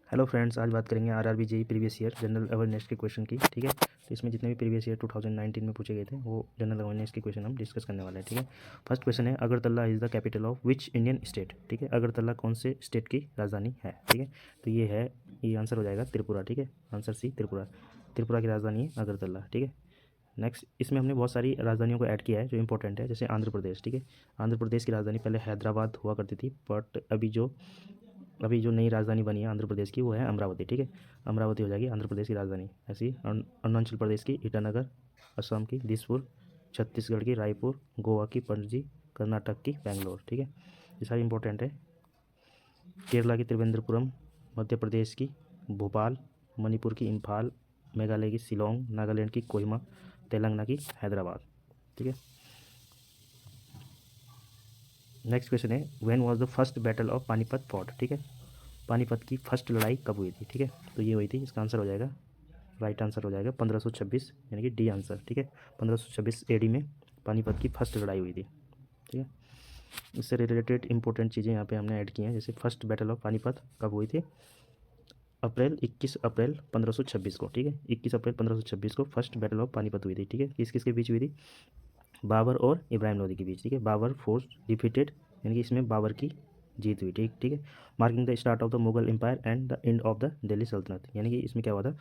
Hello friends, आज बात करेंगे RRB JEE previous year general awareness के क्वेश्चन की। ठीक है, तो इसमें जितने भी प्रीवियस ईयर 2019 में पूछे गए थे वो जनरल अवेयरनेस के क्वेश्चन हम डिस्कस करने वाले हैं। ठीक है, फर्स्ट क्वेश्चन है, Agartala is the capital of which Indian state. ठीक है, अगरतला कौन से स्टेट की राजधानी है। ठीक है, तो ये आंसर हो जाएगा त्रिपुरा। ठीक है, आंसर सी त्रिपुरा। त्रिपुरा की राजधानी है अगरतला। ठीक है, नेक्स्ट इसमें हमने बहुत सारी राजधानियों को ऐड किया है जो इंपॉर्टेंट है, जैसे आंध्र प्रदेश। ठीक है, आंध्र प्रदेश की राजधानी पहले हैदराबाद हुआ करती थी, बट अभी जो नई राजधानी बनी है आंध्र प्रदेश की वो है अमरावती। ठीक है, अमरावती हो जाएगी आंध्र प्रदेश की राजधानी। ऐसी अरुणाचल प्रदेश की ईटानगर, असम की दिसपुर, छत्तीसगढ़ की रायपुर, गोवा की पणजी, कर्नाटक की बेंगलोर। ठीक है, ये सारी इंपॉर्टेंट है। केरला की त्रिवेंद्रपुरम, मध्य प्रदेश की भोपाल, मणिपुर की इम्फाल, मेघालय की शिलोंग, नागालैंड की कोहिमा, तेलंगाना की हैदराबाद। ठीक है, नेक्स्ट क्वेश्चन है, when was the first battle of Panipat fought. ठीक है, पानीपत की फर्स्ट लड़ाई कब हुई थी। ठीक है, तो ये हुई थी, इसका आंसर हो जाएगा, राइट आंसर हो जाएगा 1526, यानी कि डी आंसर। ठीक है, 1526 एडी में पानीपत की फर्स्ट लड़ाई हुई थी। ठीक है, इससे रिलेटेड इंपॉर्टेंट चीज़ें यहाँ पे हमने ऐड की हैं, जैसे फर्स्ट बैटल ऑफ पानीपत कब हुई थी, 21 अप्रैल 1526 को। ठीक है, 21 अप्रैल 1526 को फर्स्ट बैटल ऑफ पानीपत हुई थी। ठीक है, किस किस के बीच हुई थी, बाबर और इब्राहिम लोदी के बीच। ठीक है, बाबर फोर्स डिफीटेड, यानी कि इसमें बाबर की जीत हुई। ठीक है, marking the start of the Mughal empire and the end of the Delhi Sultanate, यानी कि इसमें क्या हुआ था,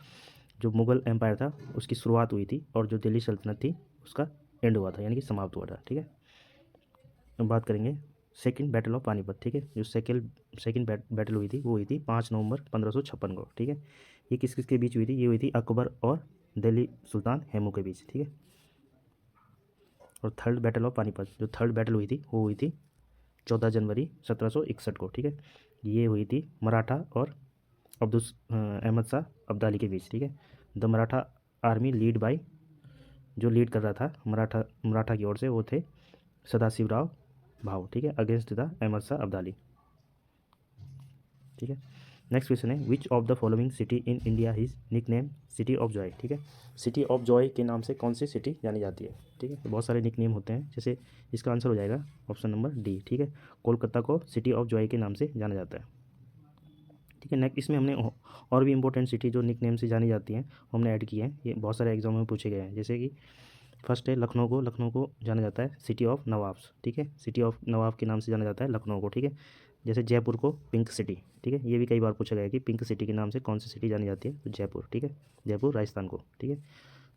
जो मुगल एम्पायर था उसकी शुरुआत हुई थी और जो दिल्ली सल्तनत थी उसका एंड हुआ था, यानी कि समाप्त हुआ था। ठीक है, अब बात करेंगे सेकंड बैटल ऑफ पानीपत। ठीक है, जो सेकंड बैटल हुई थी वो हुई थी 5 नवंबर 1556 को। ठीक है, ये किस किस के बीच हुई थी, ये हुई थी अकबर और दिल्ली सुल्तान हेमू के बीच। ठीक है, और थर्ड बैटल ऑफ पानीपत, जो थर्ड बैटल हुई थी वो हुई थी 14 जनवरी 1761 को। ठीक है, ये हुई थी मराठा और अहमद शाह अब्दाली के बीच। ठीक है, the Maratha army lead by, जो लीड कर रहा था मराठा की ओर से वो थे सदाशिवराव भाऊ। ठीक है, अगेंस्ट द अहमद शाह अब्दाली। ठीक है, नेक्स्ट क्वेश्चन है, which of the following city in India is nickname city of joy. ठीक है, सिटी ऑफ जॉय के नाम से कौन सी सिटी जानी जाती है। ठीक है, तो बहुत सारे निक नेम होते हैं, जैसे इसका आंसर हो जाएगा ऑप्शन नंबर डी। ठीक है, कोलकाता को सिटी ऑफ जॉय के नाम से जाना जाता है। ठीक है, नेक्स्ट इसमें हमने और भी इंपॉर्टेंट सिटी जो निक नेम से जानी जाती हैं हमने ऐड की हैं, ये बहुत सारे एग्जाम में पूछे गए हैं। जैसे कि फर्स्ट है लखनऊ को जाना जाता है सिटी ऑफ नवाब्स। ठीक है, सिटी ऑफ नवाब के नाम से जाना जाता है लखनऊ को। ठीक है, जैसे जयपुर को पिंक सिटी। ठीक है, ये भी कई बार पूछा गया है कि पिंक सिटी के नाम से कौन सी सिटी जानी जाती है, तो जयपुर। ठीक है, जयपुर राजस्थान को। ठीक है,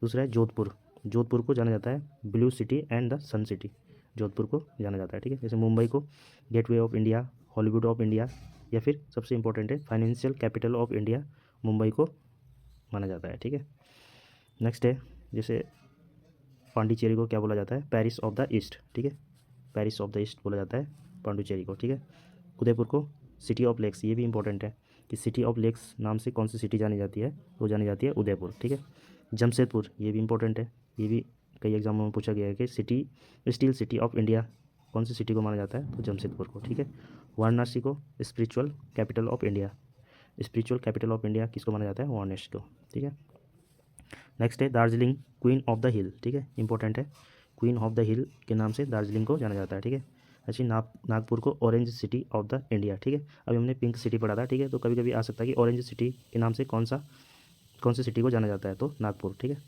दूसरा है जोधपुर को जाना जाता है blue city and the sun city, Jodhpur को जाना जाता है। ठीक है, जैसे मुंबई को gateway of India, Hollywood of India, या फिर सबसे इंपॉर्टेंट है financial capital of India, Mumbai को माना जाता है। ठीक है, नेक्स्ट है, जैसे पांडिचेरी को क्या बोला जाता है, पेरिस ऑफ द ईस्ट। ठीक है, पेरिस ऑफ द ईस्ट बोला जाता है पांडिचेरी को। ठीक है, उदयपुर को सिटी ऑफ लेक्स, ये भी इंपॉर्टेंट है कि सिटी ऑफ लेक्स नाम से कौन सी सिटी जानी जाती है, वो जानी जाती है उदयपुर। ठीक है, जमशेदपुर, ये भी इंपॉर्टेंट है, ये भी कई एग्जामों में पूछा गया है कि स्टील सिटी ऑफ इंडिया कौन सी सिटी को माना जाता है, तो जमशेदपुर को। ठीक है, वाराणसी को spiritual capital of India, spiritual capital of India किसको माना जाता है, वाराणसी को। ठीक है, नेक्स्ट है दार्जिलिंग क्वीन ऑफ द हिल। ठीक है, इंपॉर्टेंट है, क्वीन ऑफ द हिल के नाम से दार्जिलिंग को जाना जाता है। ठीक है, ऐसे नागपुर को orange city of the India. ठीक है, अभी हमने पिंक सिटी पढ़ा था। ठीक है, तो कभी कभी आ सकता है कि ऑरेंज सिटी के नाम से कौन सी सिटी को जाना जाता है, तो नागपुर। ठीक है,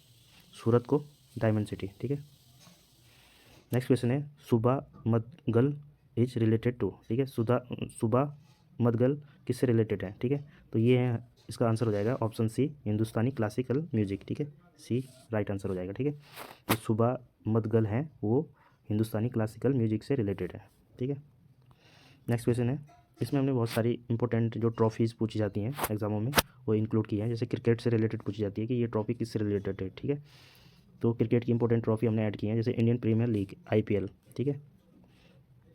सूरत को डायमंड सिटी। ठीक है, नेक्स्ट क्वेश्चन है, सुबा मदगल इज रिलेटेड टू। ठीक है, सुबा मदगल किससे रिलेटेड है। ठीक है, तो ये है, इसका आंसर हो जाएगा ऑप्शन सी, हिंदुस्तानी क्लासिकल म्यूजिक। ठीक है, सी राइट आंसर हो जाएगा। ठीक है, तो सुबा मदगल हैं वो हिंदुस्तानी क्लासिकल म्यूजिक से रिलेटेड है। ठीक है, नेक्स्ट क्वेश्चन है, इसमें हमने बहुत सारी इंपॉर्टेंट जो ट्रॉफीज़ पूछी जाती हैं एग्जामों में वो इंक्लूड की हैं। जैसे क्रिकेट से रिलेटेड पूछी जाती है कि ये ट्रॉफी किससे रिलेटेड है। ठीक है, तो क्रिकेट की इंपॉर्टेंट ट्रॉफी हमने ऐड की हैं, जैसे इंडियन प्रीमियर लीग IPL। ठीक है,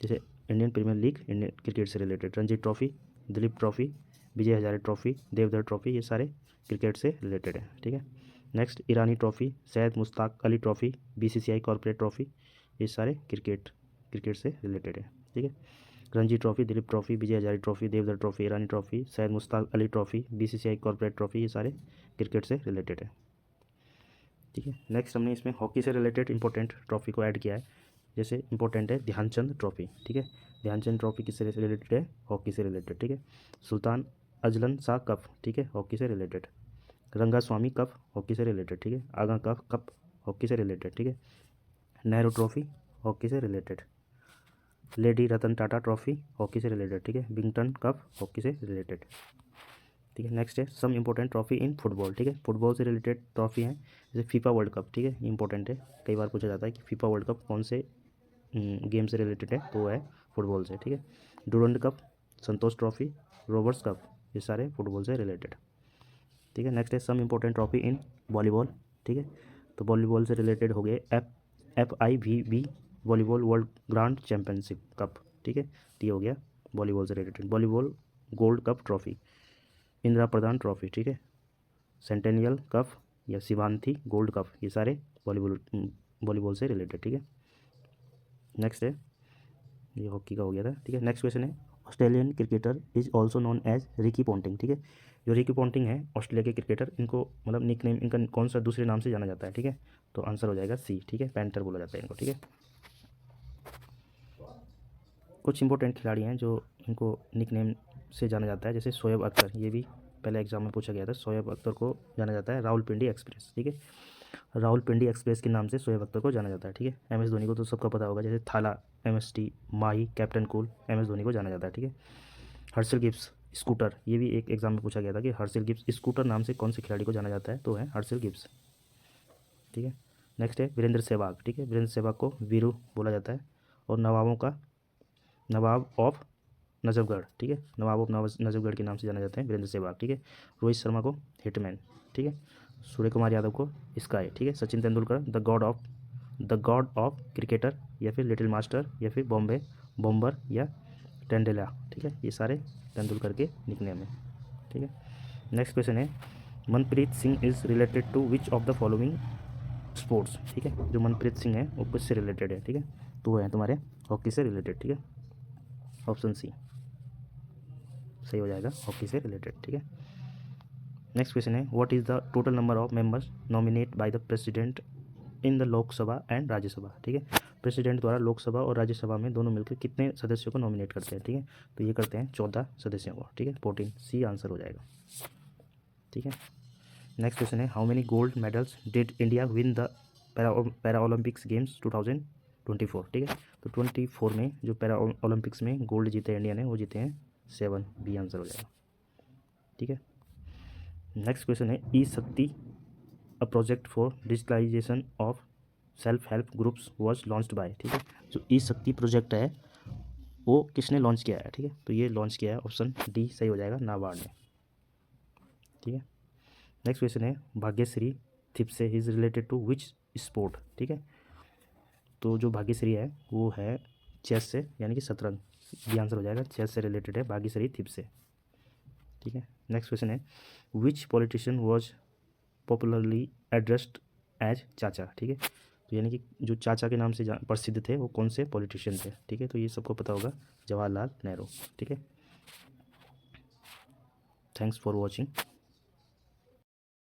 जैसे Indian Premier League Indian cricket से related, Ranji trophy, Duleep trophy, Vijay Hazare trophy, Deodhar trophy, ये सारे क्रिकेट से रिलेटेड है। ठीक है, next Irani trophy, Syed Mushtaq Ali trophy, BCCI corporate trophy, ये सारे क्रिकेट से रिलेटेड है। ठीक है, Ranji trophy, Duleep trophy, Vijay Hazare trophy, Deodhar trophy, Irani trophy, Syed Mushtaq Ali trophy, BCCI corporate trophy, ये सारे क्रिकेट से रिलेटेड है। ठीक है, नेक्स्ट हमने इसमें हॉकी से रिलेटेड इंपॉर्टेंट ट्रॉफी को ऐड किया है, जैसे इंपॉर्टेंट है ध्यानचंद ट्रॉफी। ठीक है, ध्यानचंद ट्रॉफी किससे रिलेटेड है, हॉकी से रिलेटेड। ठीक है, सुल्तान अजलन शाह कप, ठीक है, हॉकी से रिलेटेड। रंगास्वामी कप, हॉकी से रिलेटेड, ठीक है। आगा कप कप, हॉकी से रिलेटेड, ठीक है। नेहरू ट्रॉफी, हॉकी से related. Lady Ratan Tata trophy, hockey से रिलेटेड, ठीक है। बिंगटन कप, हॉकी से रिलेटेड, ठीक है। नेक्स्ट है some important trophy in football, ठीक है। फुटबॉल से रिलेटेड ट्रॉफी है, जैसे फीफा वर्ल्ड कप, ठीक है, इंपॉर्टेंट है, कई बार पूछा जाता है कि फीफा वर्ल्ड कप कौन से गेम से रिलेटेड है, तो वो है फुटबॉल से, ठीक है। Durand cup, Santosh trophy, Roberts cup, ये सारे फुटबॉल से रिलेटेड, ठीक है। नेक्स्ट है some important trophy in volleyball, ठीक है। तो वॉलीबॉल से रिलेटेड हो गए FIVB volleyball world grand championship cup, ठीक है, तो ये हो गया वॉलीबॉल से related. Volleyball gold cup trophy, Indira Pradhan trophy, ठीक है। सेंटेनियल कप या शिवांथी गोल्ड कप, ये सारे वॉलीबॉल से रिलेटेड, ठीक है। नेक्स्ट है, ये हॉकी का हो गया था, ठीक है। नेक्स्ट क्वेश्चन है Australian cricketer is also known as Ricky Ponting, ठीक है। जो रिकी पॉन्टिंग है ऑस्ट्रेलिया के क्रिकेटर, इनको मतलब निक नेम इनका कौन सा दूसरे नाम से जाना जाता है, ठीक है। तो आंसर हो जाएगा सी, ठीक है, पैंथर बोला जाता है इनको, ठीक है। कुछ इंपॉर्टेंट खिलाड़ी हैं जो इनको निक नेम से जाना जाता है, जैसे शोएब अख्तर, ये भी पहले एग्जाम में पूछा गया था। शोएब अख्तर को जाना जाता है रावलपिंडी एक्सप्रेस, ठीक है। रावलपिंडी एक्सप्रेस के नाम से शोएब अख्तर को जाना जाता है, ठीक है। MS धोनी को तो सबका पता होगा, जैसे थाला, MST, माही, कैप्टन कूल, MS धोनी को जाना जाता है, ठीक है। हर्षल गिब्स स्कूटर, ये भी एक एग्जाम में पूछा गया था कि हर्षल गिब्स स्कूटर नाम से कौन से खिलाड़ी को जाना जाता है, तो है हर्षल गिब्स, ठीक है। नेक्स्ट है वीरेंद्र सहवाग, ठीक है। वीरेंद्र सहवाग को वीरू बोला जाता है, और नवाब ऑफ नजफगढ़, ठीक है, नवाब ऑफ नजफगढ़ के नाम से जाना जाता है वीरेंद्र सहवाग, ठीक है। रोहित शर्मा को हिटमैन, ठीक है। सूर्य कुमार यादव को स्काई, ठीक है। Sachin Tendulkar the God of cricketer, या फिर लिटिल मास्टर, या फिर बॉम्बे बॉम्बर, या टेंडेला, ठीक है, ये सारे तेंदुलकर के निकनेम है, ठीक है। नेक्स्ट क्वेश्चन है Manpreet Singh is related to which of the following sports, ठीक है। जो मनप्रीत सिंह है वो किससे रिलेटेड है, ठीक है, तो वो है तुम्हारे हॉकी से रिलेटेड, ठीक है। ऑप्शन सी सही हो जाएगा, हॉकी से रिलेटेड, ठीक है। नेक्स्ट क्वेश्चन है what is the total number of members nominate by the president in the Lok Sabha and Rajya Sabha, ठीक है। प्रेसिडेंट द्वारा लोकसभा और राज्यसभा में दोनों मिलकर कितने सदस्यों को नॉमिनेट करते हैं, ठीक है, तो ये करते हैं 14 सदस्यों को, ठीक है। 14, सी आंसर हो जाएगा, ठीक है। नेक्स्ट क्वेश्चन है how many gold medals did India win the para Olympics games 2024, ठीक है। तो 24 में जो पैरा ओलंपिक्स में गोल्ड जीते इंडिया ने, वो जीते हैं 7, बी आंसर हो जाएगा, ठीक है। नेक्स्ट क्वेश्चन है E Shakti a project for digitalization of self help groups was launched by, ठीक है। जो ई शक्ति प्रोजेक्ट है वो किसने लॉन्च किया है, ठीक है, तो ये लॉन्च किया है ऑप्शन डी सही हो जाएगा, नाबार्ड ने, ठीक है। नेक्स्ट क्वेश्चन है Bhagyashree Thipsay is related to which sport, ठीक है। तो जो भाग्यश्री है वो है चेस से, यानी कि शतरंज, ये आंसर हो जाएगा, चेस से रिलेटेड है भाग्यश्री थिप्से, ठीक है। नेक्स्ट क्वेश्चन है which politician was popularly addressed as चाचा, ठीक है। तो यानी कि जो चाचा के नाम से प्रसिद्ध थे वो कौन से पॉलिटिशियन थे, ठीक है, तो ये सबको पता होगा, जवाहरलाल नेहरू, ठीक है। Thanks for watching.